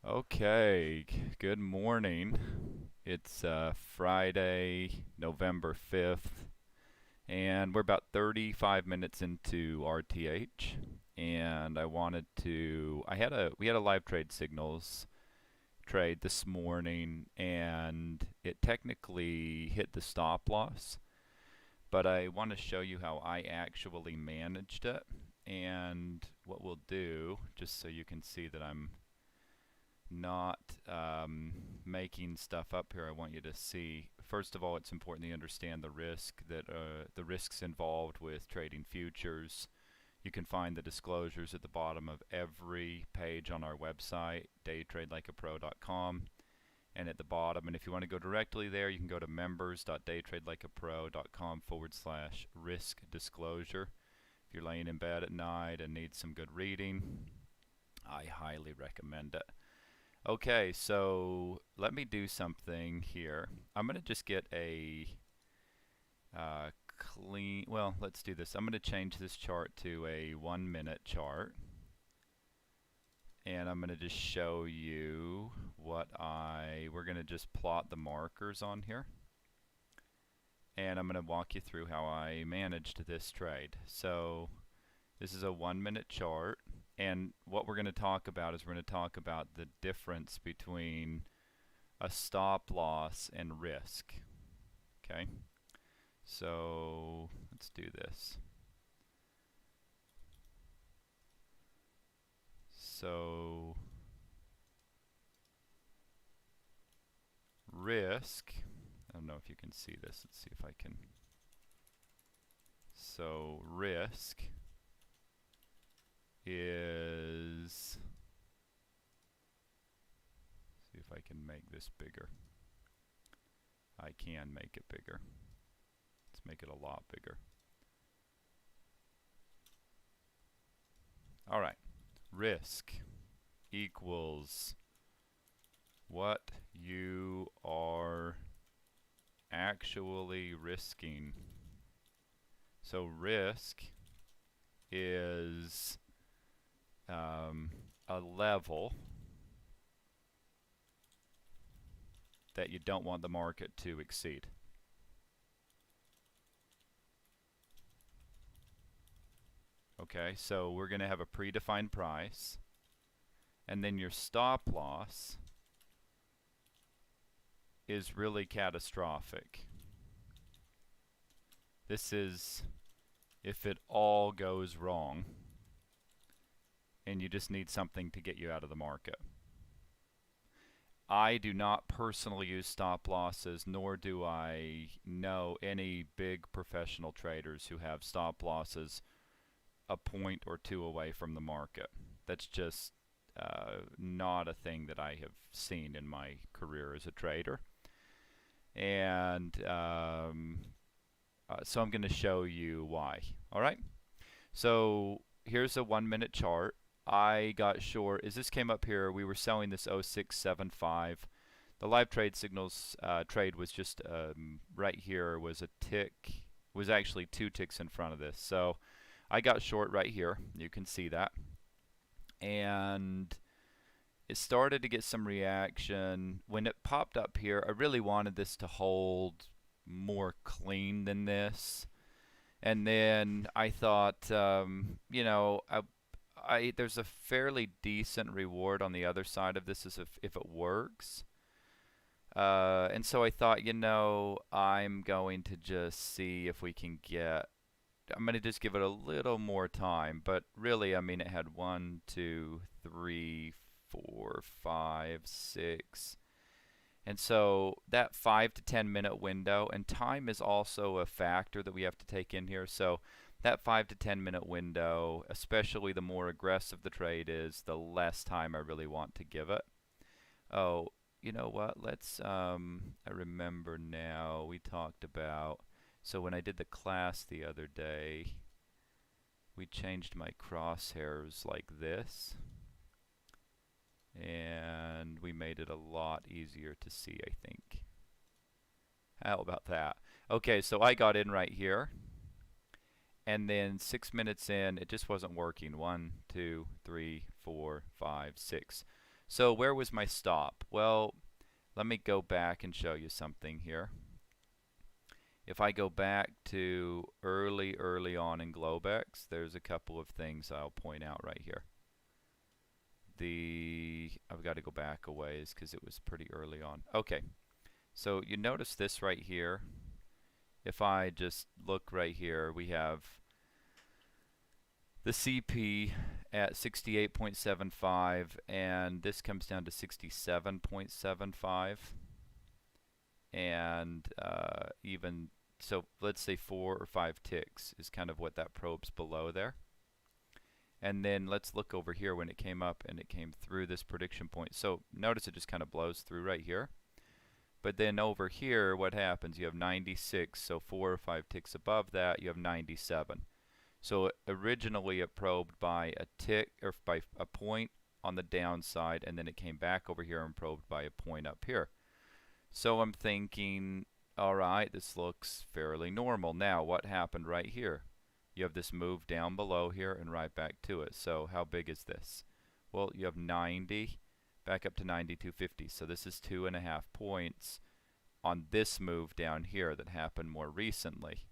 Okay, good morning. It's Friday, November 5th, and we're about 35 minutes into RTH. And we had a live trade signals trade this morning, and it technically hit the stop loss. But I want to show you how I actually managed it. And what we'll do, just so you can see that I'm not making stuff up here. I want you to see, first of all, it's important that you understand the risks involved with trading futures. You can find the disclosures at the bottom of every page on our website, daytradelikeapro.com. And at the bottom, and if you want to go directly there, you can go to members.daytradelikeapro.com/risk disclosure. If you're laying in bed at night and need some good reading, I highly recommend it. Okay, so let me do something here. I'm going to just get a well, let's do this. I'm going to change this chart to a 1-minute chart. And I'm going to just show you we're going to just plot the markers on here. And I'm going to walk you through how I managed this trade. So this is a 1-minute chart. And what we're going to talk about is we're going to talk about the difference between a stop loss and risk. Okay, so let's do this. So risk, I don't know if you can see this. Let's see if I can. So risk is, see if I can make this bigger. I can make it bigger. Let's make it a lot bigger. All right, risk equals what you are actually risking. So risk is a level that you don't want the market to exceed. Okay, so we're going to have a predefined price, and then your stop loss is really catastrophic. This is if it all goes wrong and you just need something to get you out of the market. I do not personally use stop losses, nor do I know any big professional traders who have stop losses a point or two away from the market. That's just not a thing that I have seen in my career as a trader. And so I'm going to show you why. All right. So here's a 1-minute chart. I got short as this came up here. We were selling this 0675. The live trade signals trade was just right here was a tick, was actually 2 ticks in front of this. So I got short right here. You can see that. And it started to get some reaction. When it popped up here, I really wanted this to hold more clean than this. And then I thought, you know, there's a fairly decent reward on the other side of this if it works. And so I thought, you know, I'm going to just see if we can get, I'm going to just give it a little more time. But really, I mean, it had 1, 2, 3, 4, 5, 6. And so that 5 to 10 minute window, and time is also a factor that we have to take in here. So that 5 to 10 minute window, especially the more aggressive the trade is, the less time I really want to give it. Oh, you know what? Let's, I remember now, we talked about, so when I did the class the other day, we changed my crosshairs like this. And we made it a lot easier to see, I think. How about that? Okay, so I got in right here. And then 6 minutes in, it just wasn't working. 1, 2, 3, 4, 5, 6. So where was my stop? Well, let me go back and show you something here. If I go back to early on in Globex, there's a couple of things I'll point out right here. I've got to go back a ways because it was pretty early on. Okay, so you notice this right here. If I just look right here, we have the CP at 68.75, and this comes down to 67.75. And even so, let's say 4 or 5 ticks is kind of what that probe's below there. And then let's look over here when it came up and it came through this prediction point. So notice it just kind of blows through right here. But then over here, what happens? You have 96, so 4 or 5 ticks above that, you have 97. So originally it probed by a tick, or by a point on the downside, and then it came back over here and probed by a point up here. So I'm thinking, all right, this looks fairly normal. Now, what happened right here? You have this move down below here and right back to it. So how big is this? Well, you have 90 back up to 92.50. So this is 2.5 points on this move down here that happened more recently.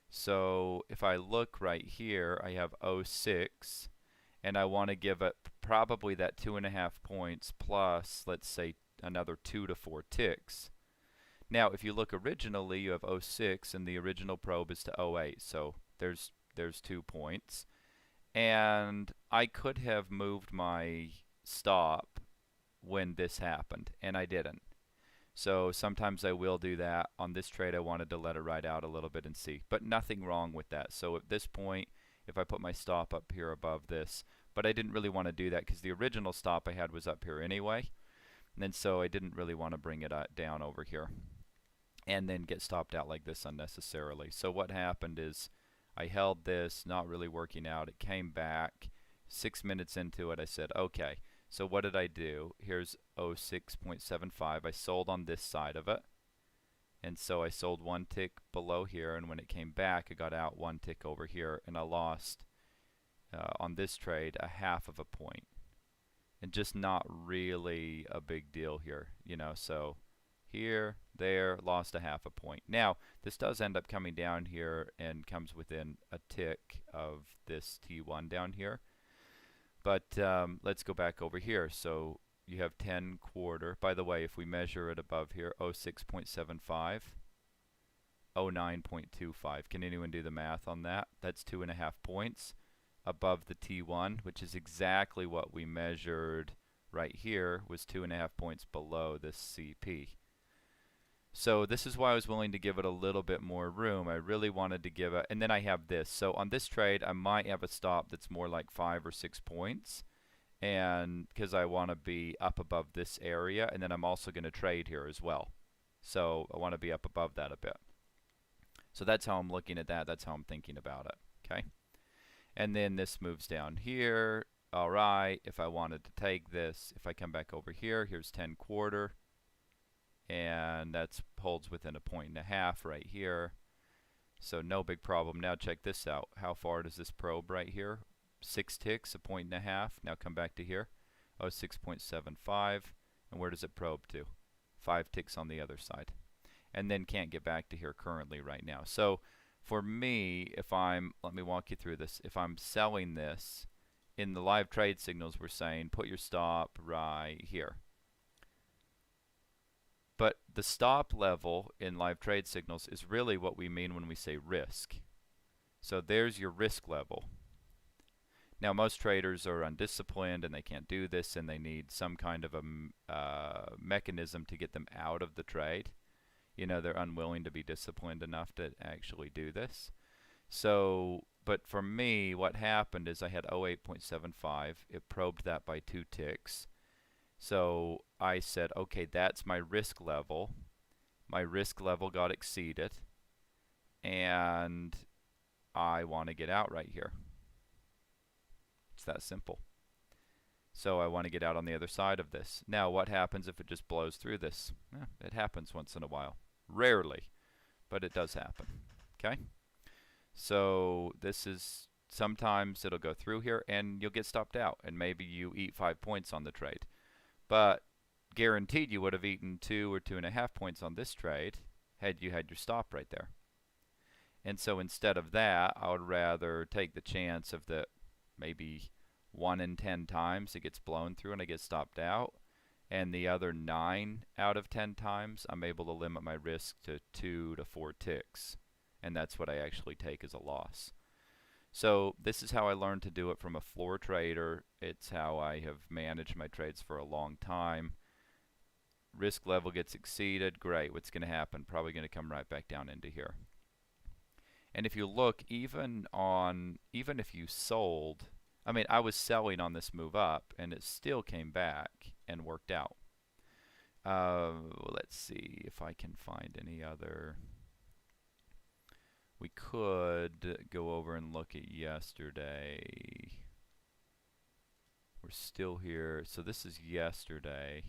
So if I look right here, I have 06, and I want to give it probably that 2.5 points plus, let's say, another 2 to 4 ticks. Now, if you look originally, you have 06, and the original probe is to 08, so there's 2 points. And I could have moved my stop when this happened, and I didn't. So sometimes I will do that. On this trade, I wanted to let it ride out a little bit and see, but nothing wrong with that. So at this point, if I put my stop up here above this, but I didn't really want to do that because the original stop I had was up here anyway, and so I didn't really want to bring it down over here and then get stopped out like this unnecessarily. So what happened is I held this, not really working out. It came back. 6 minutes into it, I said, okay. So what did I do? Here's 06.75. I sold on this side of it. And so I sold 1 tick below here, and when it came back, I got out 1 tick over here, and I lost on this trade a half of a point. And just not really a big deal here, you know. So here, there, lost a half a point. Now, this does end up coming down here and comes within a tick of this T1 down here. But let's go back over here. So you have 10 quarter. By the way, if we measure it above here, 06.75, 09.25. Can anyone do the math on that? That's 2.5 points above the T1, which is exactly what we measured right here, was 2.5 points below this CP. So this is why I was willing to give it a little bit more room. I really wanted to give it, and then I have this. So on this trade, I might have a stop that's more like 5 or 6 points, and because I want to be up above this area, and then I'm also going to trade here as well. So I want to be up above that a bit. So that's how I'm looking at that. That's how I'm thinking about it. Okay. And then this moves down here. All right. If I wanted to take this, if I come back over here, here's 10 quarter. And that holds within a 1.5 right here. So no big problem. Now check this out. How far does this probe right here? 6 ticks, a 1.5. Now come back to here. Oh, 6.75. And where does it probe to? 5 ticks on the other side. And then can't get back to here currently right now. So for me, if I'm, let me walk you through this. If I'm selling this, in the live trade signals, we're saying put your stop right here. But the stop level in live trade signals is really what we mean when we say risk. So there's your risk level. Now most traders are undisciplined and they can't do this, and they need some kind of a mechanism to get them out of the trade. You know, they're unwilling to be disciplined enough to actually do this. So, but for me, what happened is I had 08.75. It probed that by 2 ticks. So I said, okay, that's my risk level. My risk level got exceeded, and I want to get out right here. It's that simple. So I want to get out on the other side of this. Now, what happens if it just blows through this? It happens once in a while. Rarely, but it does happen. Okay? So this is, sometimes it'll go through here and you'll get stopped out, and maybe you eat 5 points on the trade. But guaranteed you would have eaten 2 or 2.5 points on this trade had you had your stop right there. And so instead of that, I would rather take the chance of the maybe 1 in 10 times it gets blown through and I get stopped out. And the other 9 out of 10 times, I'm able to limit my risk to 2 to 4 ticks. And that's what I actually take as a loss. So this is how I learned to do it from a floor trader. It's how I have managed my trades for a long time. Risk level gets exceeded, great. What's going to happen? Probably going to come right back down into here. And if you look, even if you sold, I mean, I was selling on this move up, and it still came back and worked out. Let's see if I can find any other. We could go over and look at yesterday. We're still here. So this is yesterday.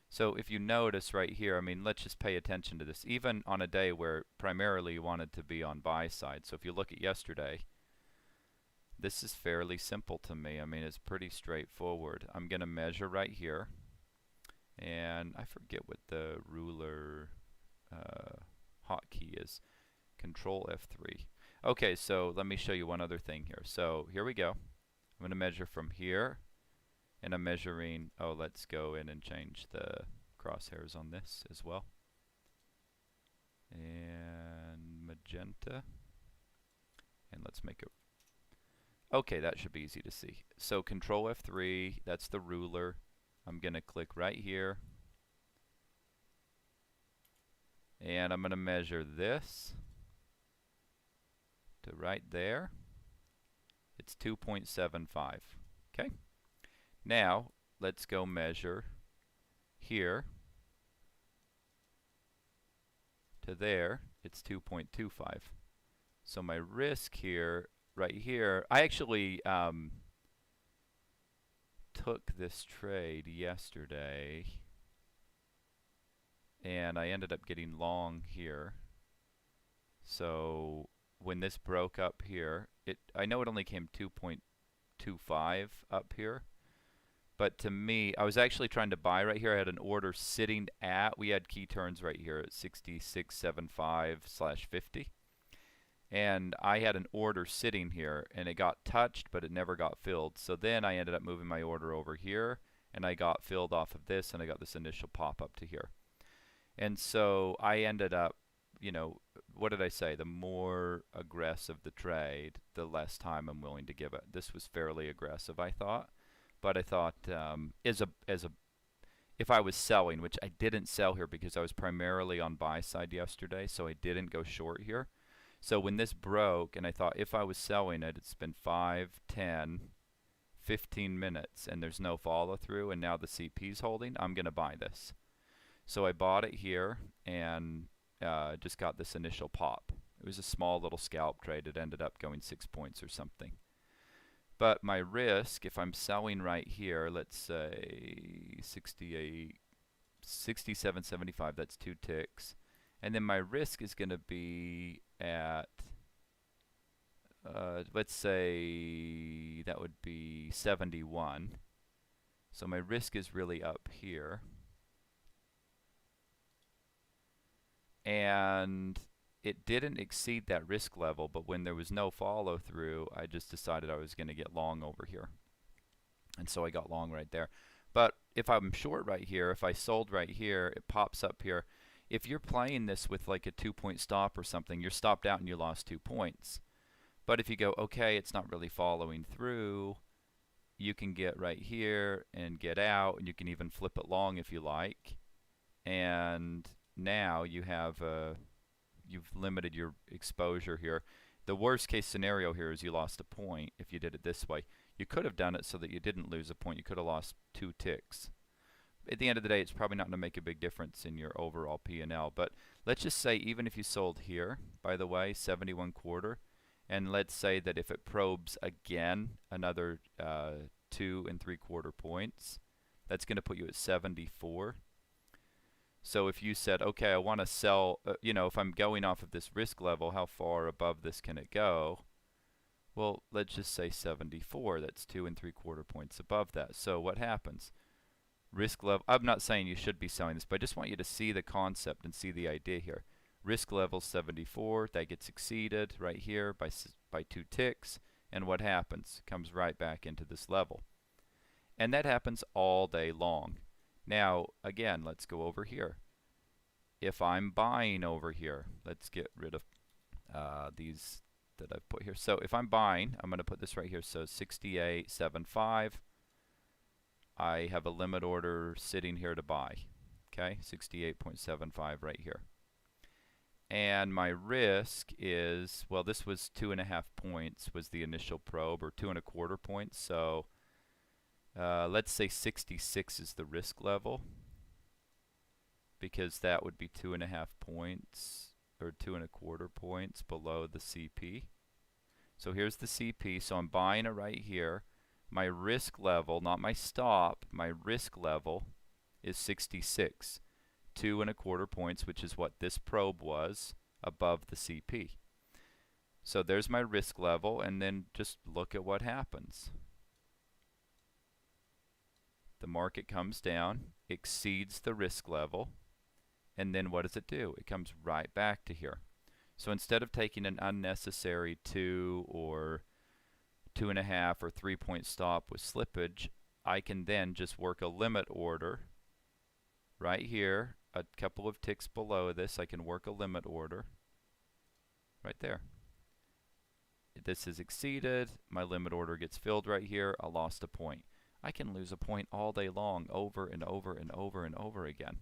So if you notice right here, I mean, let's just pay attention to this. Even on a day where primarily you wanted to be on buy side. So if you look at yesterday, this is fairly simple to me. I mean, it's pretty straightforward. I'm going to measure right here. And I forget what the ruler hotkey is. Control F3. Okay, so let me show you one other thing here. So here we go. I'm going to measure from here. And I'm measuring, oh, let's go in and change the crosshairs on this as well. And magenta. And let's make it. Okay, that should be easy to see. So Control F3, that's the ruler. I'm going to click right here. And I'm going to measure this to right there. It's 2.75. Okay. Now, let's go measure here to there. It's 2.25. So my risk here, right here, I actually took this trade yesterday, and I ended up getting long here. So when this broke up here, I know it only came 2.25 up here. But to me, I was actually trying to buy right here. I had an order sitting at, we had key turns right here at 66.75/50. And I had an order sitting here, and it got touched, but it never got filled. So then I ended up moving my order over here, and I got filled off of this, and I got this initial pop up to here. And so I ended up, you know, what did I say? The more aggressive the trade, the less time I'm willing to give it. This was fairly aggressive, I thought. But I thought if I was selling, which I didn't sell here because I was primarily on buy side yesterday, so I didn't go short here. So when this broke, and I thought if I was selling it, it's been 5, 10, 15 minutes, and there's no follow through, and now the CP's holding, I'm going to buy this. So I bought it here, and just got this initial pop. It was a small little scalp trade. It ended up going 6 points or something. But my risk, if I'm selling right here, let's say 67.75, that's 2 ticks. And then my risk is going to be at, let's say that would be 71. So my risk is really up here. And it didn't exceed that risk level, but when there was no follow through, I just decided I was going to get long over here. And so I got long right there. But if I'm short right here, if I sold right here, it pops up here. If you're playing this with like a 2-point stop or something, you're stopped out and you lost 2 points. But if you go, okay, it's not really following through, you can get right here and get out, and you can even flip it long if you like. And now you have you've limited your exposure here. The worst case scenario here is you lost a point if you did it this way. You could have done it so that you didn't lose a point. You could have lost 2 ticks. At the end of the day, it's probably not going to make a big difference in your overall P&L. But let's just say even if you sold here, by the way, 71.25, and let's say that if it probes again another 2.75 points, that's going to put you at 74. So if you said, okay, I want to sell, you know, if I'm going off of this risk level, how far above this can it go? Well, let's just say 74. That's 2.75 points above that. So what happens? Risk level, I'm not saying you should be selling this, but I just want you to see the concept and see the idea here. Risk level 74, that gets exceeded right here by 2 ticks, and what happens? Comes right back into this level. And that happens all day long. Now, again, let's go over here. If I'm buying over here, let's get rid of these that I've put here. So if I'm buying, I'm going to put this right here. So 68.75. I have a limit order sitting here to buy. Okay, 68.75 right here. And my risk is, well, this was 2.5 points was the initial probe, or 2.25 points. So let's say 66 is the risk level, because that would be 2.5 points or 2.25 points below the CP. So here's the CP. So I'm buying it right here. My risk level, not my stop, my risk level is 66. 2.25 points, which is what this probe was, above the CP. So there's my risk level, and then just look at what happens. The market comes down, exceeds the risk level, and then what does it do? It comes right back to here. So instead of taking an unnecessary 2 or 2.5 or 3 point stop with slippage, I can then just work a limit order right here, a couple of ticks below this. I can work a limit order right there. This is exceeded, my limit order gets filled right here, I lost a point. I can lose a point all day long, over and over and over and over again.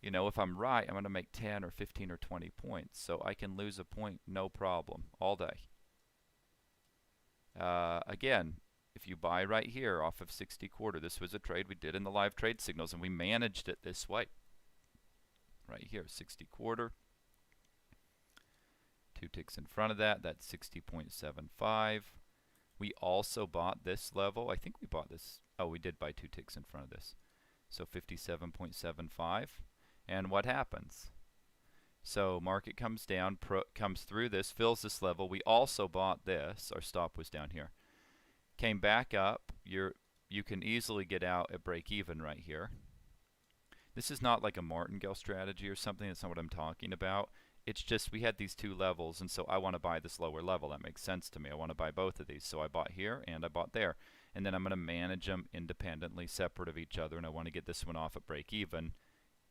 You know, if I'm right, I'm going to make 10 or 15 or 20 points. So I can lose a point, no problem, all day. Again, if you buy right here off of 60.25, this was a trade we did in the live trade signals, and we managed it this way. Right here, 60.25. 2 ticks in front of that, that's 60.75. We also bought this level. I think we bought this. Oh, we did buy 2 ticks in front of this. So 57.75. And what happens? So market comes down, comes through this, fills this level. We also bought this. Our stop was down here. Came back up. You can easily get out at break even right here. This is not like a martingale strategy or something. That's not what I'm talking about. It's just we had these two levels, and so I want to buy this lower level. That makes sense to me. I want to buy both of these. So I bought here and I bought there. And then I'm going to manage them independently, separate of each other, and I want to get this one off at break even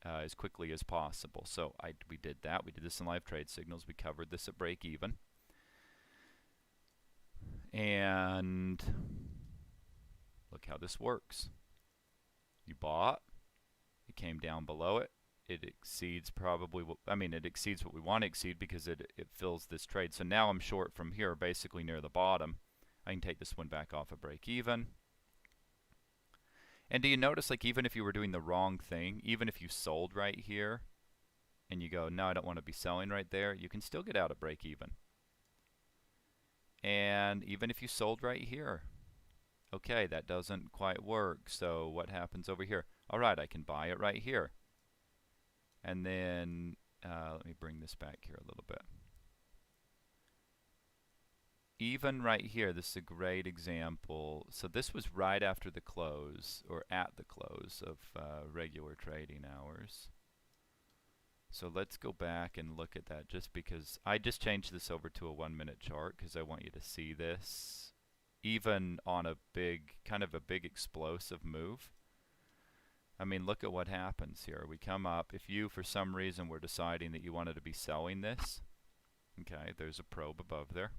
as quickly as possible. So we did that. We did this in live trade signals. We covered this at break even. And look how this works. You bought. It came down below it. It exceeds probably what, I mean, it exceeds what we want to exceed because it fills this trade. So now I'm short from here, basically near the bottom. I can take this one back off a break even. And do you notice, like, even if you were doing the wrong thing, even if you sold right here and you go, no, I don't want to be selling right there, you can still get out at break even. And even if you sold right here, okay, that doesn't quite work. So what happens over here? All right, I can buy it right here. And then let me bring this back here a little bit. Even right here, this is a great example. So this was right after the close, or at the close of regular trading hours. So let's go back and look at that, just because I just changed this over to a 1-minute chart because I want you to see this. Even on a big, kind of a big explosive move. I mean, look at what happens here. We come up. If you, for some reason, were deciding that you wanted to be selling this, okay, there's a probe above there.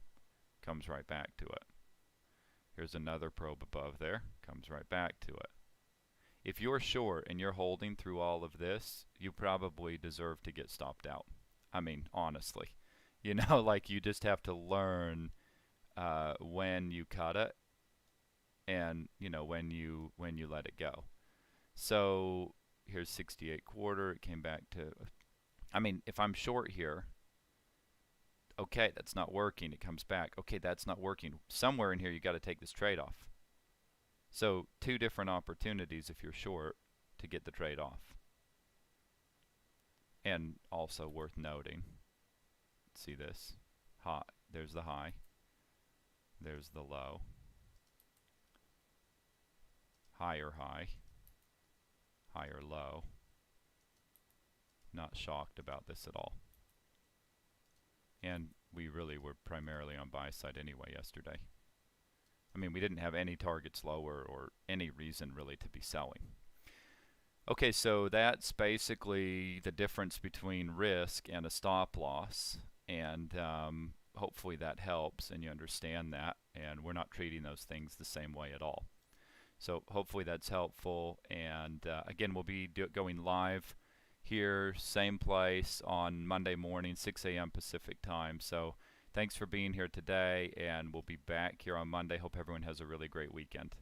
Comes right back to it. Here's another probe above there. Comes right back to it. If you're short and you're holding through all of this, you probably deserve to get stopped out. I mean, honestly. You know, like, you just have to learn when you cut it and, you know, when you let it go. So here's 68.25. It came back to, I mean, if I'm short here, okay, that's not working. It comes back. Okay, that's not working. Somewhere in here, you got to take this trade off. So 2 different opportunities if you're short to get the trade off. And also worth noting, see this? High. There's the high. There's the low. Higher high. high or low. Not shocked about this at all. And we really were primarily on buy side anyway yesterday. I mean, we didn't have any targets lower or any reason really to be selling. Okay, so that's basically the difference between risk and a stop loss. And hopefully that helps and you understand that. And we're not treating those things the same way at all. So hopefully that's helpful. And again, we'll be going live here, same place on Monday morning, 6 a.m. Pacific time. So thanks for being here today, and we'll be back here on Monday. Hope everyone has a really great weekend.